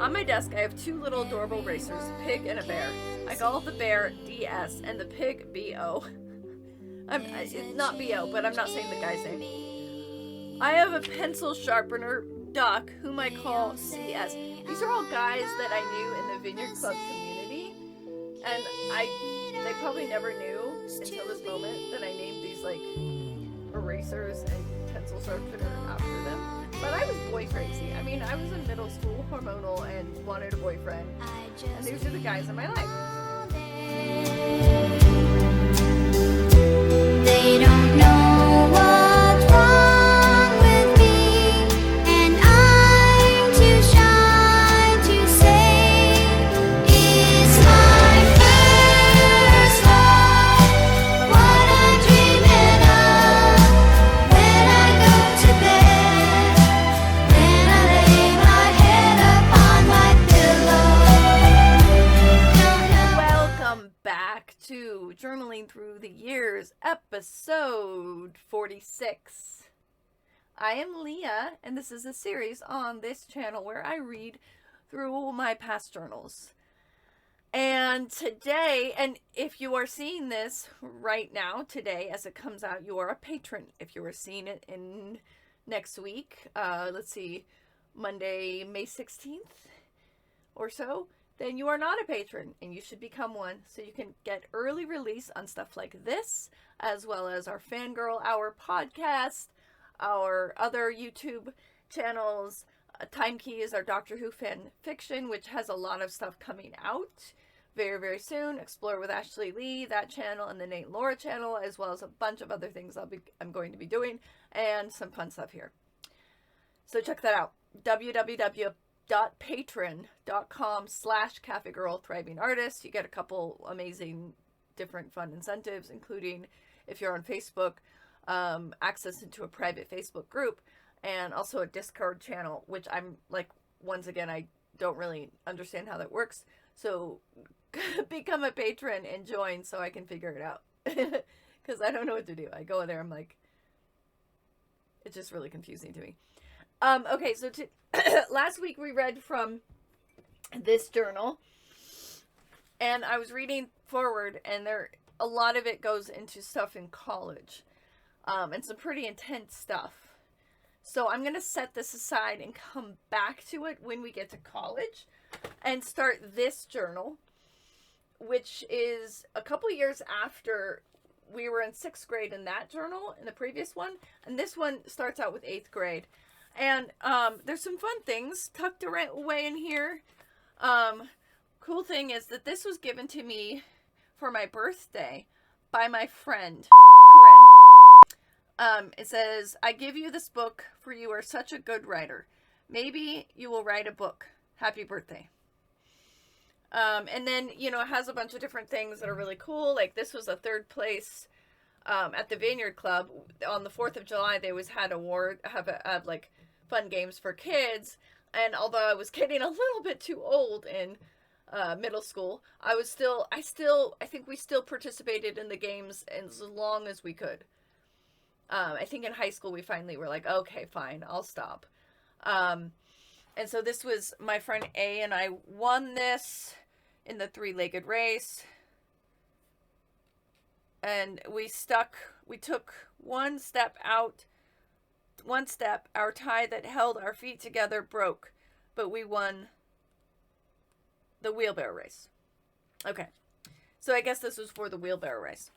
On my desk, I have two little adorable racers, a pig and a bear. I call the bear DS and the pig BO. It's not BO, but I'm not saying the guy's name. I have a pencil sharpener, Duck, whom I call CS. These are all guys that I knew in the Vineyard Club community, and they probably never knew until this moment that I named these, like, erasers and pencil sharpener after them. But I was boy crazy. I mean, I was in middle school, hormonal, and wanted a boyfriend. And these are the guys in my life. They don't know what's wrong with me, and I'm too shy to say it's my first love, what I'm dreaming of when I go to bed, when I lay my head upon my pillow. Welcome back to Journaling Through the Years, episode 46. I am Leah, and this is a series on this channel where I read through my past journals. And today, and if you are seeing this right now, today, as it comes out, you are a patron. If you are seeing it in next week, let's see, Monday, May 16th or so, then you are not a patron, and you should become one so you can get early release on stuff like this, as well as our Fangirl Hour podcast, our other YouTube channels. Time Key is our Doctor Who fan fiction, which has a lot of stuff coming out very, very soon. Explore with Ashley Lee, that channel, and the Nate and Laura channel, as well as a bunch of other things I'm going to be doing, and some fun stuff here. So check that out. www.patreon.com/CafeGirl Thriving Artist. You get a couple amazing different fun incentives, including, if you're on Facebook, access into a private Facebook group, and also a Discord channel, which I'm like, once again, I don't really understand how that works. So become a patron and join so I can figure it out. Because I don't know what to do. I go there, I'm like, it's just really confusing to me. Okay, so last week we read from this journal, and I was reading forward, and a lot of it goes into stuff in college, and some pretty intense stuff. So I'm going to set this aside and come back to it when we get to college and start this journal, which is a couple years after we were in 6th grade in that journal, in the previous one, and this one starts out with 8th grade. And there's some fun things tucked away in here. Cool thing is that this was given to me for my birthday by my friend, Corinne. It says, I give you this book for you are such a good writer. Maybe you will write a book. Happy birthday. And then, it has a bunch of different things that are really cool. Like, this was a 3rd place at the Vineyard Club. On the 4th of July, they always had have like fun games for kids. And although I was getting a little bit too old in middle school, I think we still participated in the games as long as we could. I think in high school we finally were like, okay, fine, I'll stop. And so this was my friend A, and I won this in the 3-legged race. And we took one step, our tie that held our feet together broke, but we won the wheelbarrow race. Okay. So I guess this was for the wheelbarrow race.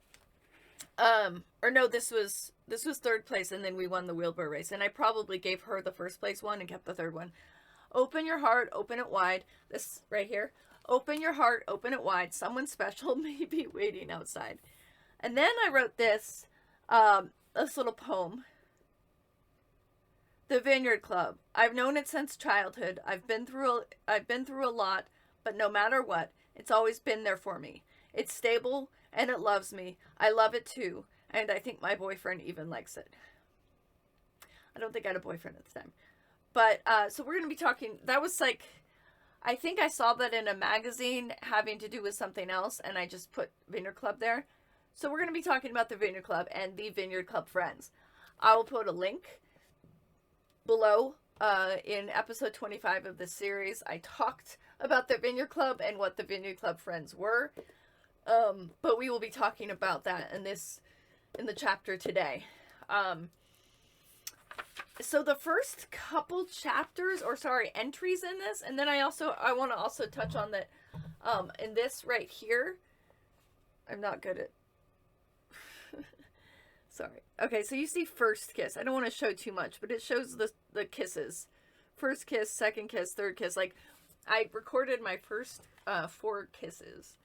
Or no, this was 3rd place, and then we won the wheelbarrow race. And I probably gave her the 1st place one and kept the 3rd one. Open your heart, open it wide. This right here. Open your heart, open it wide. Someone special may be waiting outside. And then I wrote this little poem. The Vineyard Club. I've known it since childhood. I've been through a lot, but no matter what, it's always been there for me. It's stable and it loves me. I love it too, and I think my boyfriend even likes it. I don't think I had a boyfriend at the time. But so we're going to be talking, that was like, I think I saw that in a magazine having to do with something else, and I just put Vineyard Club there. So we're going to be talking about the Vineyard Club and the Vineyard Club friends. I will put a link below in episode 25 of this series, I talked about the Vineyard Club and what the Vineyard Club friends were. But we will be talking about that in the chapter today. So the first couple chapters, entries in this, and then I want to also touch on that, in this right here, I'm not good at, sorry. Okay, so you see first kiss. I don't want to show too much, but it shows the kisses. First kiss, second kiss, third kiss. Like, I recorded my first 4 kisses,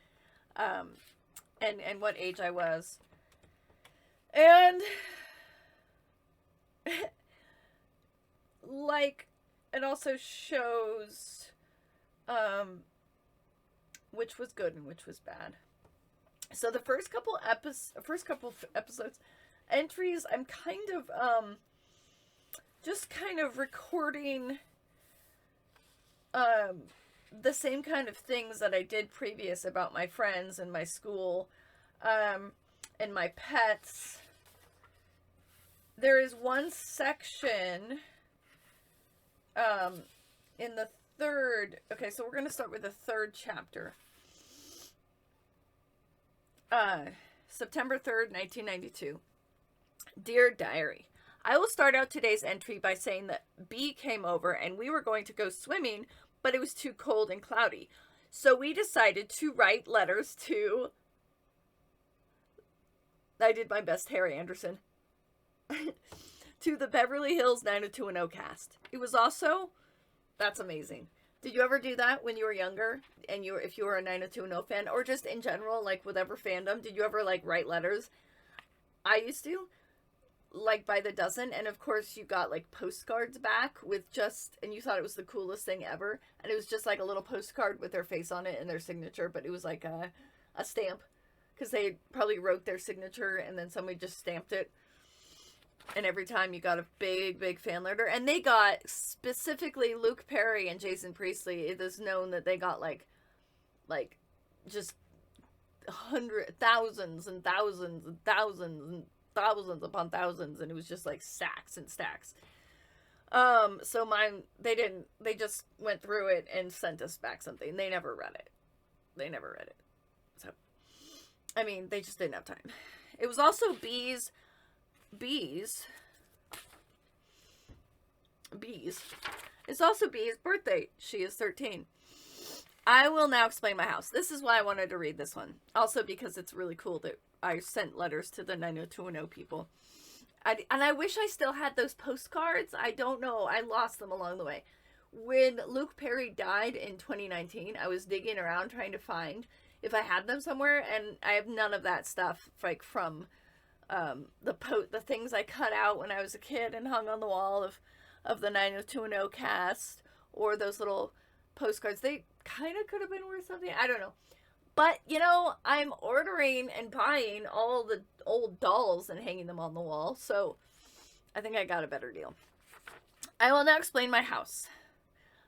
and what age I was. And like, it also shows which was good and which was bad. So the first couple episodes, entries, I'm kind of just kind of recording the same kind of things that I did previous about my friends and my school, and my pets. There is one section in the third, okay, so we're going to start with the third chapter. September 3rd, 1992. Dear Diary, I will start out today's entry by saying that B came over and we were going to go swimming, but it was too cold and cloudy. So we decided to write letters to, I did my best Harry Anderson, to the Beverly Hills 90210 cast. It was also, that's amazing. Did you ever do that when you were younger, and if you were a 90210 fan, or just in general, like whatever fandom, did you ever like write letters? I used to, like by the dozen, and of course you got like postcards back with just, and you thought it was the coolest thing ever, and it was just like a little postcard with their face on it and their signature, but it was like a stamp, because they probably wrote their signature and then somebody just stamped it. And every time you got a big fan letter. And they got, specifically Luke Perry and Jason Priestley, it is known that they got like just thousands and thousands and thousands and thousands upon thousands. And it was just like stacks and stacks. So mine, they just went through it and sent us back something. They never read it. So, I mean, they just didn't have time. It was also B's. It's also B's birthday. She is 13. I will now explain my house. This is why I wanted to read this one. Also because it's really cool that I sent letters to the 90210 people. And I wish I still had those postcards. I don't know. I lost them along the way. When Luke Perry died in 2019, I was digging around trying to find if I had them somewhere. And I have none of that stuff, like from the things I cut out when I was a kid and hung on the wall of the 90210 cast, or those little postcards. They kind of could have been worth something. I don't know. But, you know, I'm ordering and buying all the old dolls and hanging them on the wall, so I think I got a better deal. I will now explain my house.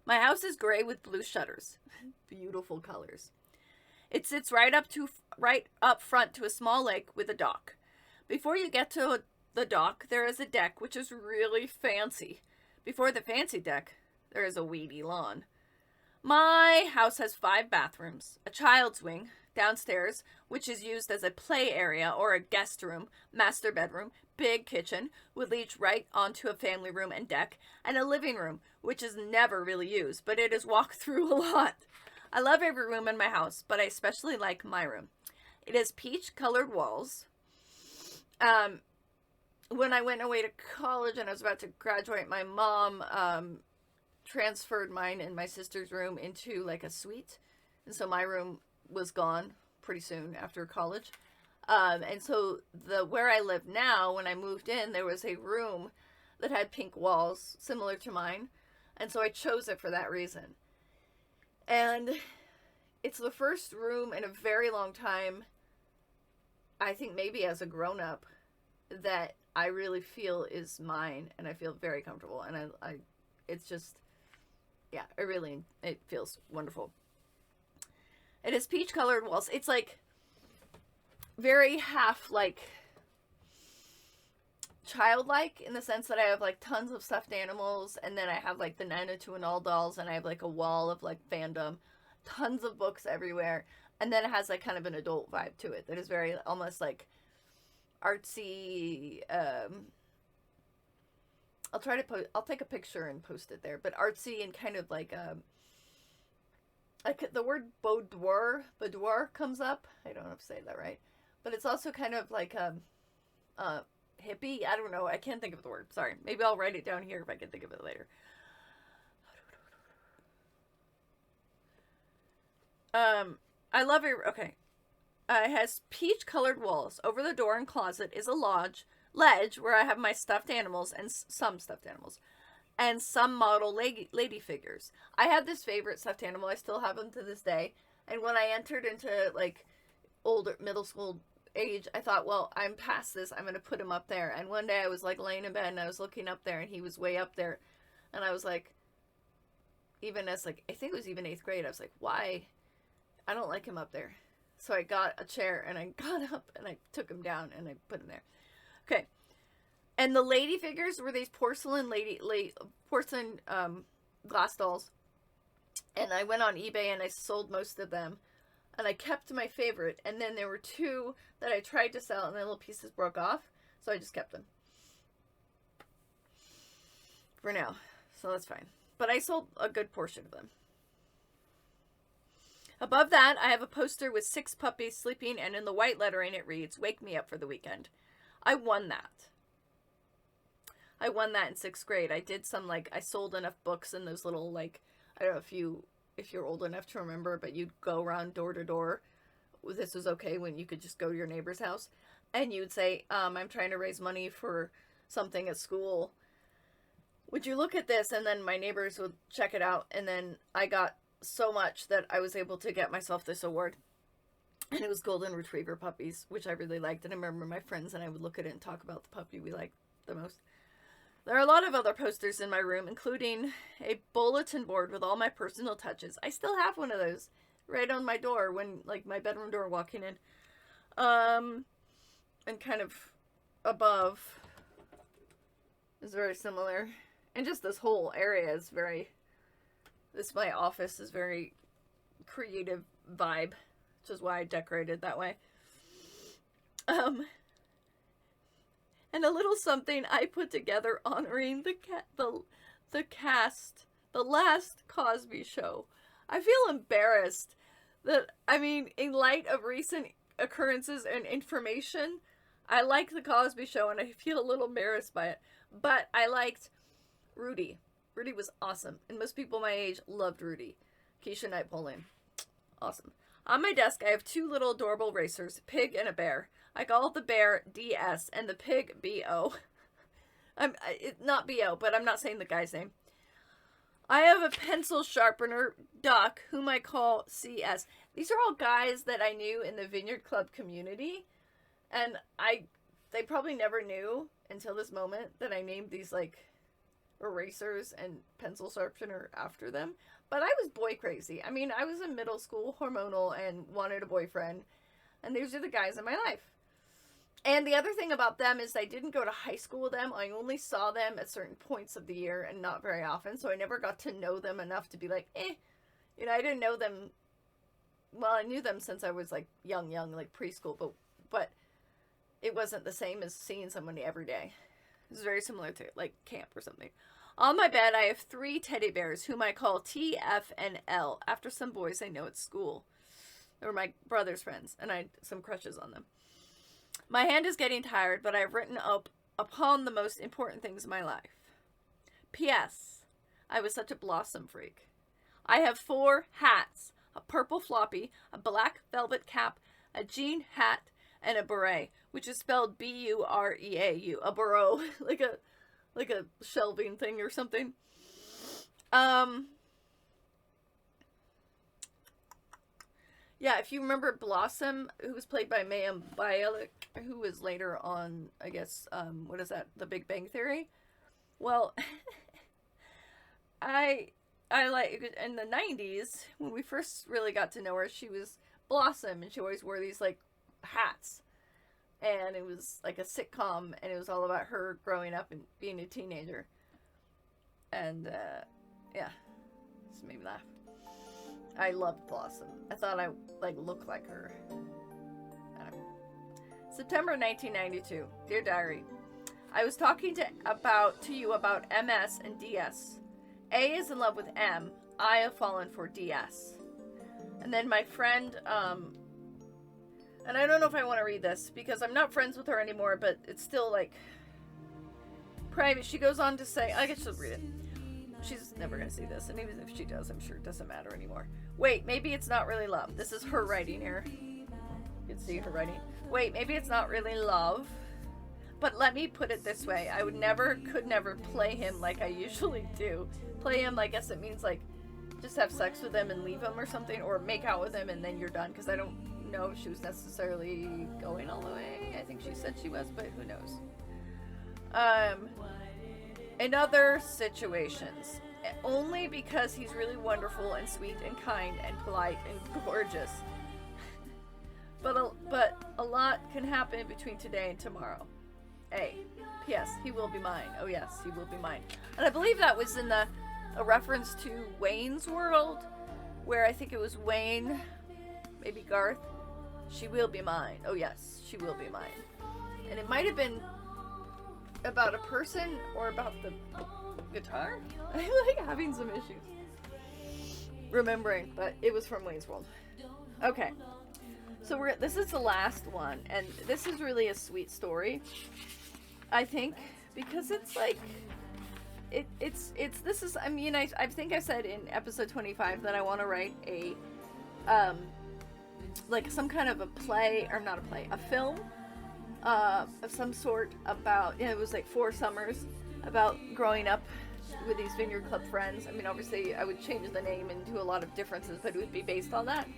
My house is gray with blue shutters. Beautiful colors. It sits right up front to a small lake with a dock. Before you get to the dock, there is a deck, which is really fancy. Before the fancy deck, there is a weedy lawn. My house has 5 bathrooms, a child's wing, downstairs, which is used as a play area or a guest room, master bedroom, big kitchen, would lead right onto a family room and deck, and a living room, which is never really used, but it is walked through a lot. I love every room in my house, but I especially like my room. It has peach-colored walls. When I went away to college and I was about to graduate, my mom transferred mine and my sister's room into like a suite, and so my room was gone pretty soon after college. And so where I live now, when I moved in, there was a room that had pink walls similar to mine, and so I chose it for that reason. And it's the first room in a very long time, I think maybe as a grown-up, that I really feel is mine, and I feel very comfortable, and I it's just, yeah, it feels wonderful. It has peach colored walls. It's like very half like childlike in the sense that I have like tons of stuffed animals, and then I have like the 90210 dolls, and I have like a wall of like fandom, tons of books everywhere, and then it has like kind of an adult vibe to it that is very almost like artsy. I'll take a picture and post it there, but artsy and kind of like the word boudoir comes up. I don't know if to say that right, but it's also kind of like hippie. I don't know. I can't think of the word. Sorry. Maybe I'll write it down here if I can think of it later. I love it. Okay. It has peach colored walls. Over the door and closet is a ledge where I have my stuffed animals and some stuffed animals and some model lady figures. I had this favorite stuffed animal. I still have them to this day. And when I entered into like older middle school age, I thought, well, I'm past this. I'm going to put him up there. And one day I was like laying in bed and I was looking up there and he was way up there. And I was like, even as like, I think it was even 8th grade, I was like, why? I don't like him up there. So I got a chair and I got up and I took him down and I put him there. Okay. And the lady figures were these porcelain glass dolls. And I went on eBay and I sold most of them. And I kept my favorite. And then there were 2 that I tried to sell and the little pieces broke off. So I just kept them. For now. So that's fine. But I sold a good portion of them. Above that, I have a poster with 6 puppies sleeping, and in the white lettering it reads, "Wake me up for the weekend." I won that. I won that in 6th grade. I did some, like, I sold enough books in those little, like, I don't know if you're old enough to remember, but you'd go around door to door. This was okay when you could just go to your neighbor's house. And you'd say, I'm trying to raise money for something at school. Would you look at this? And then my neighbors would check it out. And then I got so much that I was able to get myself this award. And it was golden retriever puppies, which I really liked. And I remember my friends and I would look at it and talk about the puppy we liked the most. There are a lot of other posters in my room, including a bulletin board with all my personal touches. I still have one of those right on my door when, like, my bedroom door walking in. And kind of above is very similar. And just this whole area is my office is very creative vibe, which is why I decorated that way. And a little something I put together honoring the cast, the last Cosby Show. I feel embarrassed that, I mean, in light of recent occurrences and information, I like the Cosby Show and I feel a little embarrassed by it. But I liked Rudy. Rudy was awesome. And most people my age loved Rudy. Keisha Knight Poland. Awesome. On my desk, I have 2 little adorable racers, a pig and a bear. I call the bear DS and the pig BO. Not BO, but I'm not saying the guy's name. I have a pencil sharpener, Duck, whom I call CS. These are all guys that I knew in the Vineyard Club community. And they probably never knew until this moment that I named these, like, erasers and pencil sharpener after them. But I was boy crazy. I mean, I was in middle school, hormonal, and wanted a boyfriend. And these are the guys in my life. And the other thing about them is I didn't go to high school with them. I only saw them at certain points of the year and not very often. So I never got to know them enough to be like, You know, I didn't know them. Well, I knew them since I was like young, like preschool. But it wasn't the same as seeing somebody every day. It was very similar to like camp or something. On my bed, I have 3 teddy bears whom I call T, F, and L after some boys I know at school. They were my brother's friends, and I had some crushes on them. My hand is getting tired, but I've written up upon the most important things in my life. P.S. I was such a Blossom freak. I have 4 hats, a purple floppy, a black velvet cap, a jean hat, and a beret, which is spelled B-U-R-E-A-U, a borough, like a shelving thing or something. Yeah, if you remember Blossom, who was played by Mayim Bialik, who was later on, I guess, what is that, The Big Bang Theory? Well, I like, in the 90s, when we first really got to know her, she was Blossom, and she always wore these, like, hats. and it was like a sitcom, and it was all about her growing up and being a teenager. And yeah, just made me laugh. I loved Blossom. I thought I looked like her. September 1992. Dear Diary, I was talking to you about MS and DS. A is in love with M. I have fallen for DS. And then my friend, and I don't know if I want to read this because I'm not friends with her anymore, but it's still like private. She goes on to say, I guess she'll read it. She's never going to see this, and even if she does, I'm sure it doesn't matter anymore. Wait, maybe it's not really love. This is her writing here. You can see her writing. Wait, maybe it's not really love. But let me put it this way. I could never play him like I usually do. Play him, I guess it means like just have sex with him and leave him or something, or make out with him and then you're done, because I don't know if she was necessarily going all the way. I think she said she was, but who knows. In other situations, only because he's really wonderful and sweet and kind and polite and gorgeous. But a lot can happen between today and tomorrow. A. P.S. He will be mine. Oh yes, he will be mine. And I believe that was in a reference to Wayne's World, where I think it was Wayne, maybe Garth. She will be mine. Oh yes, she will be mine. And it might have been about a person or about the guitar. I'm like having some issues remembering, but it was from Wayne's World. Okay, so this is the last one, and this is really a sweet story, I think, because it's like I think I said in episode 25 that I want to write a like some kind of a play, or not a play, a film of some sort about, it was like 4 summers about growing up with these Vineyard Club friends. I mean, obviously I would change the name and do a lot of differences, but it would be based on that.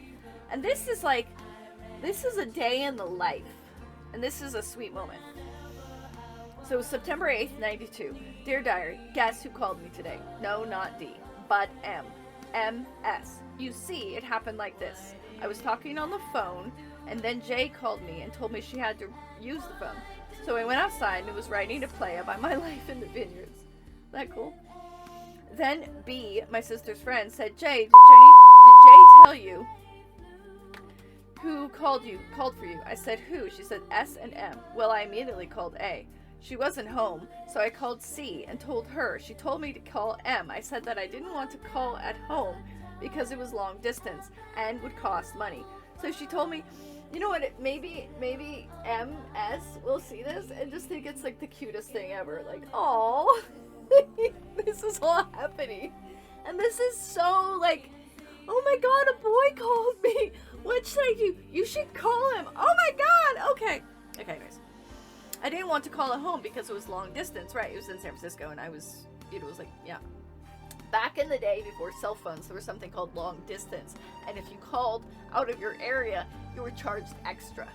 And this is a day in the life, and this is a sweet moment. So September 8th, 92. Dear Diary, guess who called me today? No, not D, but M. MS. You see, it happened like this. I was talking on the phone, and then Jay called me and told me she had to use the phone. So I went outside and was writing a play about my life in the vineyards. Isn't that cool? Then B, my sister's friend, said, Jay, did Jay tell you who called for you? I said, who? She said, S and M. Well, I immediately called A. She wasn't home, so I called C and told her. She told me to call M. I said that I didn't want to call at home because it was long distance and would cost money. So she told me, you know what, maybe MS will see this and just think it's like the cutest thing ever. Like, oh, this is all happening. And this is so like, oh my God, a boy called me. What should I do? You should call him. Oh my God. Okay, anyways. I didn't want to call it home because it was long distance, right? It was in San Francisco, and it was like, yeah. Back in the day, before cell phones, there was something called long distance. And if you called out of your area, you were charged extra.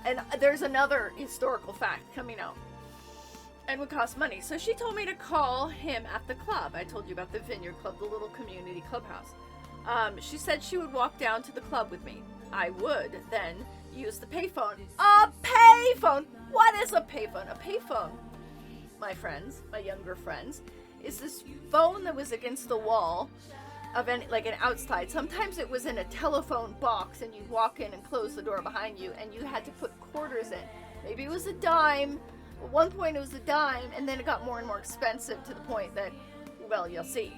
And there's another historical fact coming out. And would cost money. So she told me to call him at the club. I told you about the Vineyard Club, the little community clubhouse. She said she would walk down to the club with me. I would then use the payphone. A payphone! What is a payphone? A payphone, my friends, my younger friends, is this phone that was against the wall of like an outside. Sometimes it was in a telephone box, and you'd walk in and close the door behind you, and you had to put quarters in. Maybe it was a dime. At one point it was a dime, and then it got more and more expensive to the point that, well, you'll see.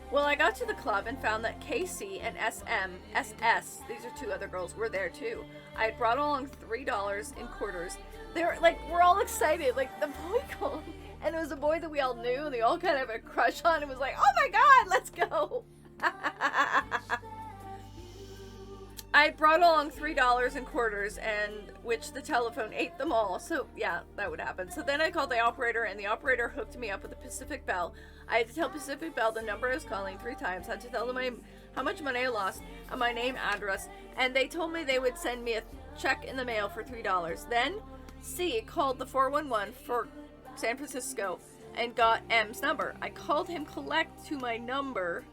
Well, I got to the club and found that Casey and SS, these are 2 other girls, were there too. I had brought along $3 in quarters. They were like, we're all excited. Like, the boy called, and it was a boy that we all knew, and they all kind of had a crush on. It was like, oh my God, let's go. I brought along $3 in quarters, and which the telephone ate them all. So yeah, that would happen. So then I called the operator, and the operator hooked me up with the Pacific Bell. I had to tell Pacific Bell the number I was calling 3 times. I had to tell them how much money I lost, and my name, address, and they told me they would send me a check in the mail for $3. Then C called the 411 for San Francisco and got M's number. I called him collect to my number.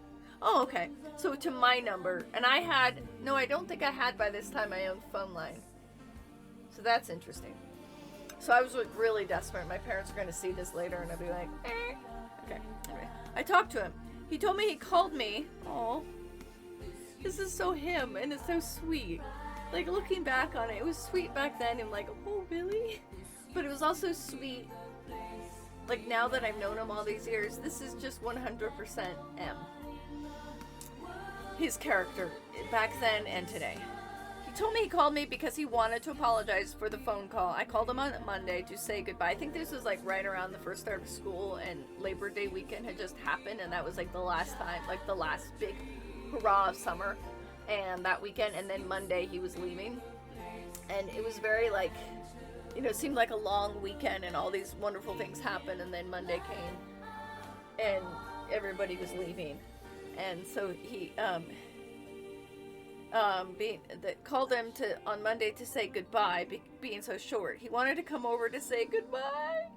Oh, okay. So to my number, and I don't think I had by this time my own phone line. So that's interesting. So I was like really desperate. My parents are going to see this later, and I'll be like, eh. Okay. Anyway, I talked to him. He told me he called me. Oh, this is so him, and it's so sweet. Like, looking back on it, it was sweet back then, and like, oh, really? But it was also sweet, like, now that I've known him all these years, this is just 100% M. His character, back then and today. He told me he called me because he wanted to apologize for the phone call. I called him on Monday to say goodbye. I think this was like right around the first start of school, and Labor Day weekend had just happened, and that was like the last time, like the last big hurrah of summer. And that weekend, and then Monday he was leaving. And it was very like, you know, it seemed like a long weekend, and all these wonderful things happened, and then Monday came, and everybody was leaving. And so he called him on Monday to say goodbye, being so short. He wanted to come over to say goodbye.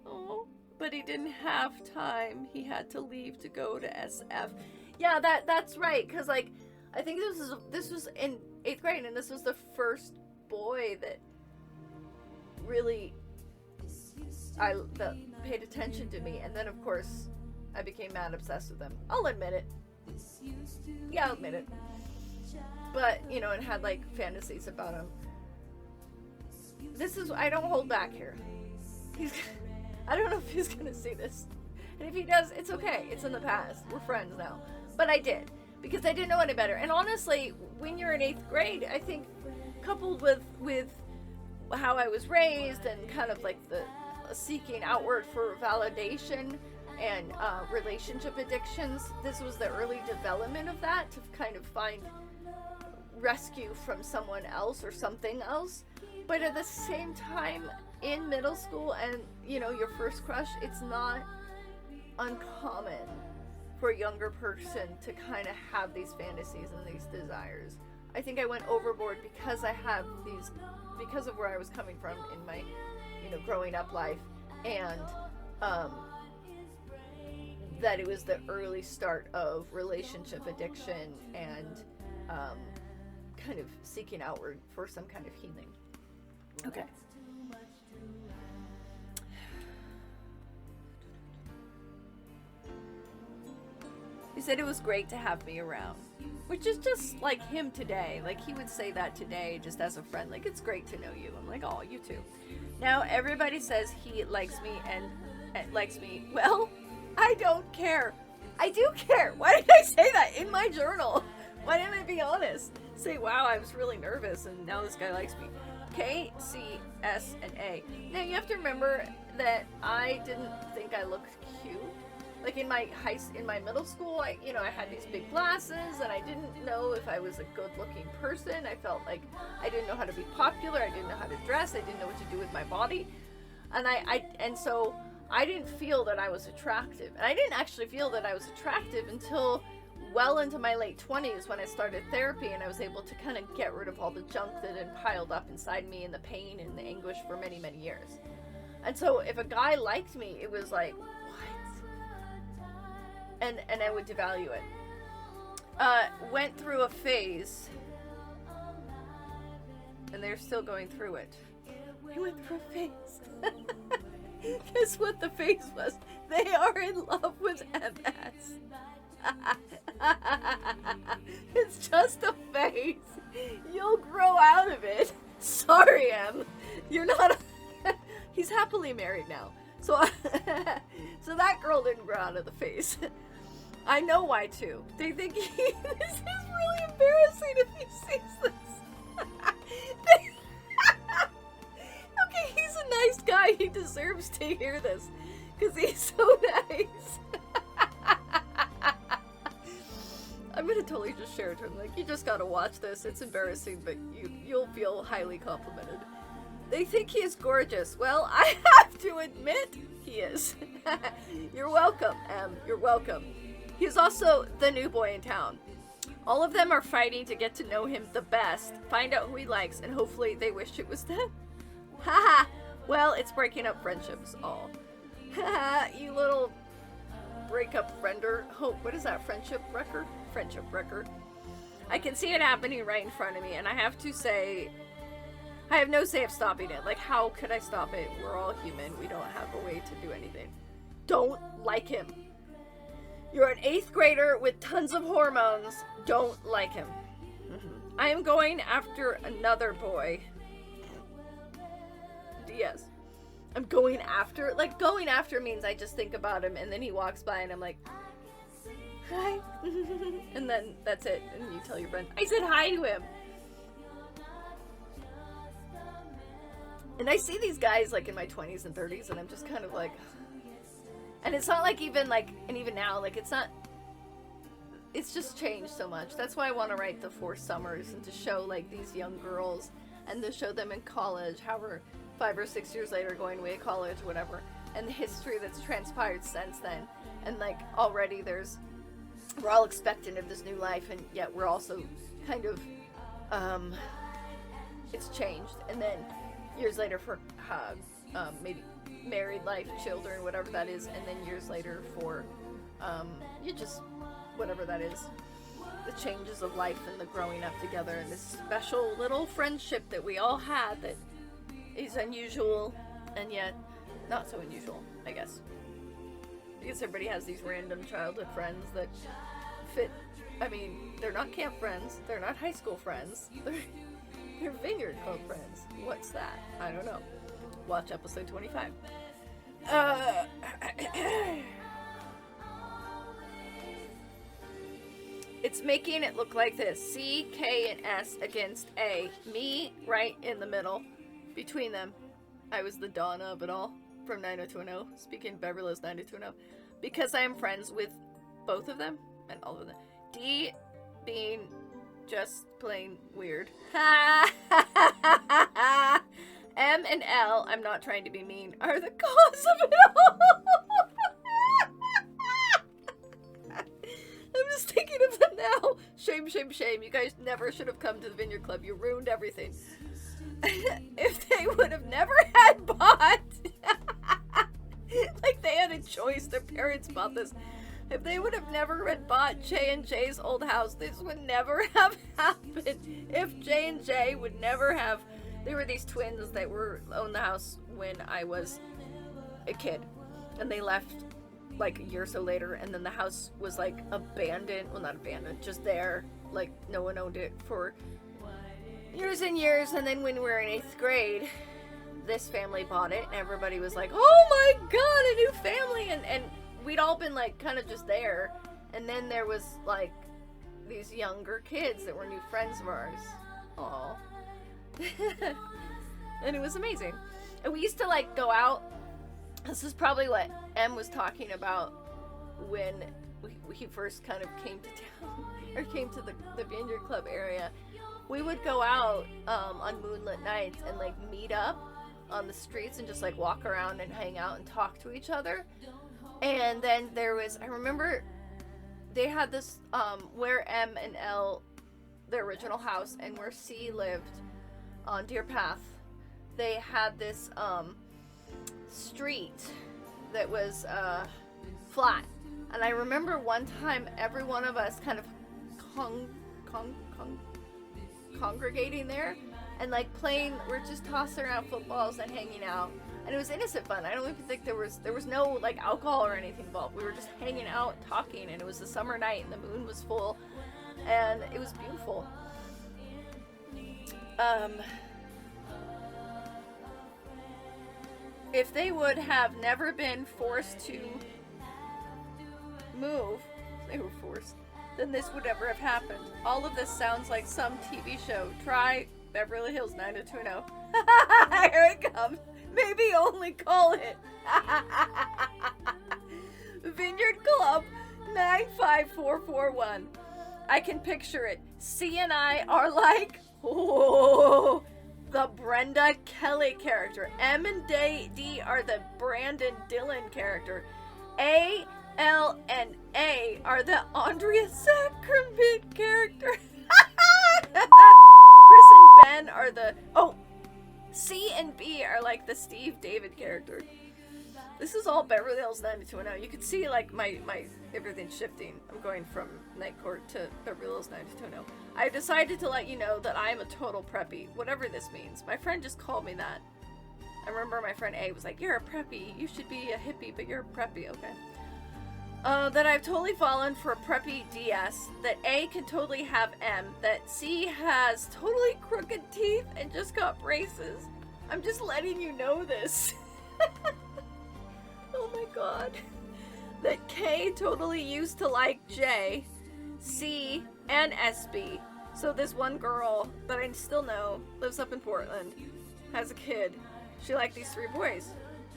Oh, but he didn't have time. He had to leave to go to SF. Yeah, that's right. Because like, I think this was in 8th grade, and this was the first boy that really that paid attention to me. And then of course I became mad obsessed with him. I'll admit it. Yeah, I'll admit it. But, you know, and had like fantasies about him. I don't hold back here. I don't know if he's gonna see this. And if he does, it's okay. It's in the past. We're friends now. But I did. Because I didn't know any better. And honestly, when you're in 8th grade, I think coupled with how I was raised, and kind of like the seeking outward for validation and relationship addictions, this was the early development of that, to kind of find rescue from someone else or something else. But at the same time, in middle school and, you know, your first crush, it's not uncommon for a younger person to kind of have these fantasies and these desires. I think I went overboard because because of where I was coming from in my, you know, growing up life, and that it was the early start of relationship addiction and kind of seeking outward for some kind of healing. Okay. He said it was great to have me around, which is just like him today. Like, he would say that today just as a friend. Like, it's great to know you. I'm like, oh, you too. Now, everybody says he likes me and likes me. Well, I don't care. I do care. Why did I say that in my journal? Why didn't I be honest? Say, wow, I was really nervous, and now this guy likes me. K, C, S, and A. Now, you have to remember that I didn't think I looked cute. Like, in my middle school, I had these big glasses, and I didn't know if I was a good-looking person. I felt like I didn't know how to be popular. I didn't know how to dress. I didn't know what to do with my body, and so I didn't feel that I was attractive. And I didn't actually feel that I was attractive until well into my late 20s, when I started therapy, and I was able to kind of get rid of all the junk that had piled up inside me, and the pain and the anguish for many, many years. And so if a guy liked me, it was like, and I would devalue it. Went through a phase, and they're still going through it. He went through a phase. Guess what the phase was? They are in love with MS. It's just a phase. You'll grow out of it. Sorry, Em. You're not. He's happily married now. So that girl didn't grow out of the phase. I know why too. They think this is really embarrassing if he sees this. Okay, he's a nice guy. He deserves to hear this because he's so nice. I'm gonna totally just share it to him. Like, you just gotta watch this. It's embarrassing, but you'll feel highly complimented. They think he is gorgeous. Well, I have to admit he is. You're welcome, Em. You're welcome. He's also the new boy in town. All of them are fighting to get to know him the best, find out who he likes, and hopefully they wish it was them. Haha. Well, it's breaking up friendships all. Haha, you little breakup friender. Oh, what is that? Friendship record? Friendship record. I can see it happening right in front of me, and I have to say, I have no say of stopping it. Like, how could I stop it? We're all human. We don't have a way to do anything. Don't like him. You're an 8th grader with tons of hormones. Don't like him. Mm-hmm. I am going after another boy. Yes. I'm going after. Like, going after means I just think about him, and then he walks by, and I'm like, hi. And then that's it. And you tell your friend, I said hi to him. And I see these guys, like, in my 20s and 30s, and I'm just kind of like... And it's not like even, like... And even now, like, it's not... It's just changed so much. That's why I want to write the 4 summers, and to show, like, these young girls, and to show them in college, however, 5 or 6 years later, going away to college, whatever, and the history that's transpired since then. And, like, already there's... We're all expectant of this new life, and yet we're also kind of... It's changed. And then... years later for maybe married life, children, whatever that is, and then years later for you just whatever that is, the changes of life and the growing up together and this special little friendship that we all had that is unusual and yet not so unusual, I guess, because everybody has these random childhood friends that fit. I mean, they're not camp friends, they're not high school friends, they're Vineyard Club friends. What's that? I don't know. Watch episode 25. It's making it look like this. C, K, and S against A. Me right in the middle. Between them. I was the Donna of it all. From 90210. Speaking of Beverly Hills 90210. Because I am friends with both of them. And all of them. D being... just plain weird. M and L, I'm not trying to be mean, are the cause of it all. I'm just thinking of them now. Shame, shame, shame. You guys never should have come to the Vineyard Club. You ruined everything. If they would have never had bought, like they had a choice, their parents bought this. If they would have never had bought J&J's old house, this would never have happened. If J&J would never have... They were these twins that owned the house when I was a kid. And they left like a year or so later, and then the house was like abandoned. Well, not abandoned, just there. Like, no one owned it for years and years. And then when we were in 8th grade, this family bought it, and everybody was like, oh my god, a new family! And we'd all been like kind of just there, and then there was like these younger kids that were new friends of ours. Aww. And it was amazing. And we used to like go out. This is probably what Em was talking about when he first kind of came to town, or came to the Vineyard Club area. We would go out on moonlit nights and like meet up on the streets and just like walk around and hang out and talk to each other. And then there was, I remember they had this, where M and L, their original house, and where C lived on Deer Path, they had this, street that was, flat. And I remember one time every one of us kind of congregating there and like playing, we're just tossing around footballs and hanging out. And it was innocent fun. I don't even think there was no like alcohol or anything involved. We were just hanging out, talking, and it was a summer night, and the moon was full, and it was beautiful. If they would have never been forced to move, they were forced, then this would never have happened. All of this sounds like some TV show. Try Beverly Hills 90210. Here it comes. Maybe only call it Vineyard Club 95441. I can picture it. C and I are like, oh, the Brenda Kelly character. M and D are the Brandon Dillon character. A, L, and A are the Andrea Sacrament character. Chris and Ben are the... Oh! C and B are like the Steve David character. This is all Beverly Hills 90210. You can see like my everything shifting. I'm going from Night Court to Beverly Hills 90210. I decided to let you know that I am a total preppy, whatever this means. My friend just called me that. I remember my friend A was like, "You're a preppy. You should be a hippie, but you're a preppy." Okay. That I've totally fallen for a preppy DS. That A can totally have M. That C has totally crooked teeth and just got braces. I'm just letting you know this. Oh my god. That K totally used to like J, C, and SB. So this one girl that I still know lives up in Portland, has a kid. She liked these 3 boys.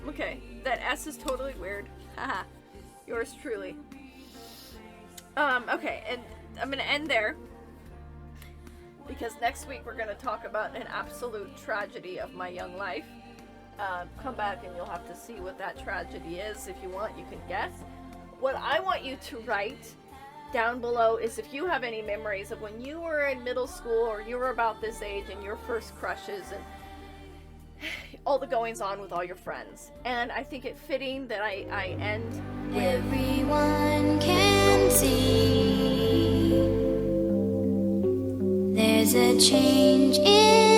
Okay. That S is totally weird. Haha. Yours truly. Okay, and I'm gonna end there. Because next week we're gonna talk about an absolute tragedy of my young life. Come back and you'll have to see what that tragedy is. If you want, you can guess. What I want you to write down below is if you have any memories of when you were in middle school or you were about this age and your first crushes and all the goings on with all your friends. And I think it fitting that I end with everyone can see there's a change in